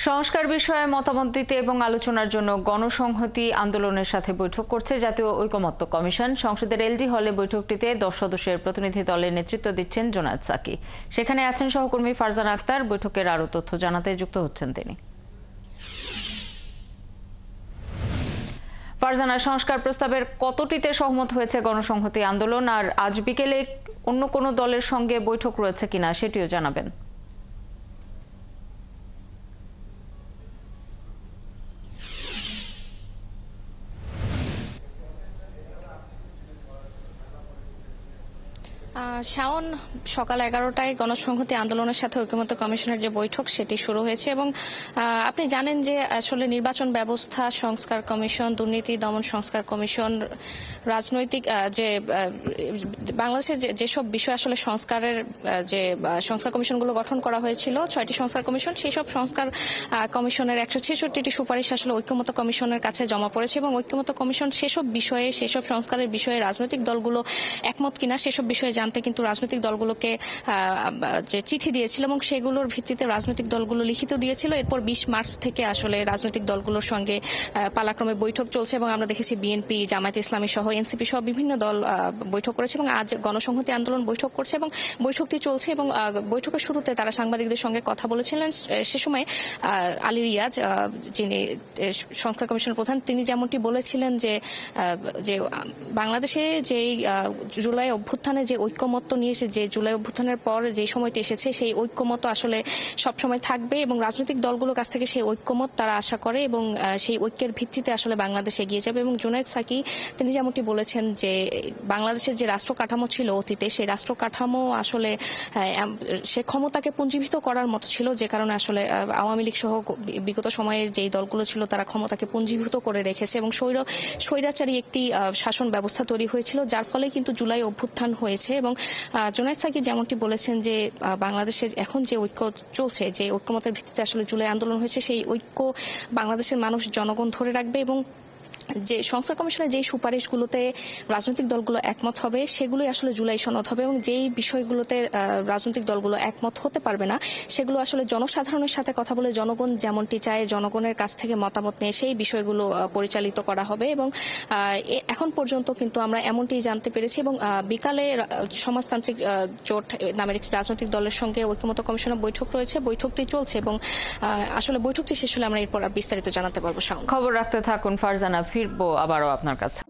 সংস্কার বিষয়ে মতামত দিতে এবং আলোচনার জন্য গণসংহতি আন্দোলনের সাথে বৈঠক করছে জাতীয় ঐকমত্য কমিশন। সংসদের এলডি হলে বৈঠকটিতে 10 সদস্যের প্রতিনিধি দলের নেতৃত্ব দিচ্ছেন জোনায়েদ সাকি। সেখানে আছেন সহকর্মী ফারজানা আক্তার। বৈঠকের আরও তথ্য জানাতে যুক্ত হচ্ছেন তিনি। ফারজানা, সংস্কার প্রস্তাবের কতটিতে সহমত হয়েছে গণসংহতি আন্দোলন, আর আজ বিকেলে অন্য কোনো দলের সঙ্গে বৈঠক রয়েছে কিনা সেটিও জানাবেন। শাওন, সকাল 11টায় গণসংহতি আন্দোলনের সাথে ঐকমত্য কমিশনের যে বৈঠক সেটি শুরু হয়েছে এবং আপনি জানেন যে আসলে নির্বাচন ব্যবস্থা সংস্কার কমিশন, দুর্নীতি দমন সংস্কার কমিশন, রাজনৈতিক যে বাংলাদেশের যেসব বিষয় আসলে সংস্কারের যে সংস্কার কমিশনগুলো গঠন করা হয়েছিল, 6টি সংস্কার কমিশন, সেই সব সংস্কার কমিশনের 166টি সুপারিশ আসলে ঐকমত্য কমিশনের কাছে জমা পড়েছে এবং ঐকমত্য কমিশন সেসব বিষয়ে, সেসব সংস্কারের বিষয়ে রাজনৈতিক দলগুলো একমত কিনা সেসব বিষয়ে জানতে কিন্তু রাজনৈতিক দলগুলোকে যে চিঠি দিয়েছিল এবং সেগুলোর ভিত্তিতে রাজনৈতিক দলগুলো লিখিত দিয়েছিল। এরপর 20 মার্চ থেকে আসলে রাজনৈতিক দলগুলোর সঙ্গে পালাক্রমে বৈঠক চলছে এবং আমরা দেখেছি বিএনপি, জামায়াতে ইসলামী সহ এনসিপি সহ বিভিন্ন দল বৈঠক করেছে এবং আজ গণসংহতি আন্দোলন বৈঠক করছে এবং বৈঠকটি চলছে এবং বৈঠকের শুরুতে তারা সাংবাদিকদের সঙ্গে কথা বলেছিলেন। সে সময় আলী রিয়াজ, যিনি সংস্কার কমিশনের প্রধান, তিনি যেমনটি বলেছিলেন যে বাংলাদেশে যে জুলাই অভ্যুত্থানে যে ঐক্যমত্য নিয়ে এসে, যে জুলাই অভ্যুত্থানের পর যে সময়টি এসেছে সেই ঐক্যমত আসলে সবসময় থাকবে এবং রাজনৈতিক দলগুলোর কাছ থেকে সেই ঐক্যমত তারা আশা করে এবং সেই ঐক্যের ভিত্তিতে আসলে বাংলাদেশ এগিয়ে যাবে। এবং জোনায়েদ সাকি তিনি যেমনটি বলেছেন যে বাংলাদেশের যে রাষ্ট্র কাঠামো ছিল অতীতে, সেই রাষ্ট্র কাঠামো আসলে সে ক্ষমতাকে পুঞ্জীভূত করার মতো ছিল, যে কারণে আসলে আওয়ামী লীগ সহ বিগত সময়ে যেই দলগুলো ছিল তারা ক্ষমতাকে পুঞ্জীভূত করে রেখেছে এবং স্বৈরাচারী একটি শাসন ব্যবস্থা তৈরি হয়েছিল, যার ফলে কিন্তু জুলাই অভ্যুত্থান হয়েছে। এবং জোনায়েদ সাকি যেমনটি বলেছেন যে বাংলাদেশে এখন যে ঐক্য চলছে, যে ঐক্যমতের ভিত্তিতে আসলে জুলাই আন্দোলন হয়েছে, সেই ঐক্য বাংলাদেশের মানুষ, জনগণ ধরে রাখবে এবং যে সংস্কার কমিশনের যেই সুপারিশগুলোতে রাজনৈতিক দলগুলো একমত হবে সেগুলোই আসলে জুলাই সনদ হবে এবং যেই বিষয়গুলোতে রাজনৈতিক দলগুলো একমত হতে পারবে না সেগুলো আসলে জনসাধারণের সাথে কথা বলে জনগণ যেমনটি চায় জনগণের কাছ থেকে মতামত নিয়ে সেই বিষয়গুলো পরিচালিত করা হবে। এবং এখন পর্যন্ত কিন্তু আমরা এমনটি জানতে পেরেছি এবং বিকালে সমাজতান্ত্রিক জোট নামের একটি রাজনৈতিক দলের সঙ্গে ঐকমত্য কমিশনের বৈঠক রয়েছে, বৈঠকটি চলছে এবং আসলে বৈঠকটি শেষ হলে আমরা এরপর বিস্তারিত জানাতে পারবো। খবর রাখতে থাকুন ফারজানা, ফিরবো আবারও আপনার কাছে।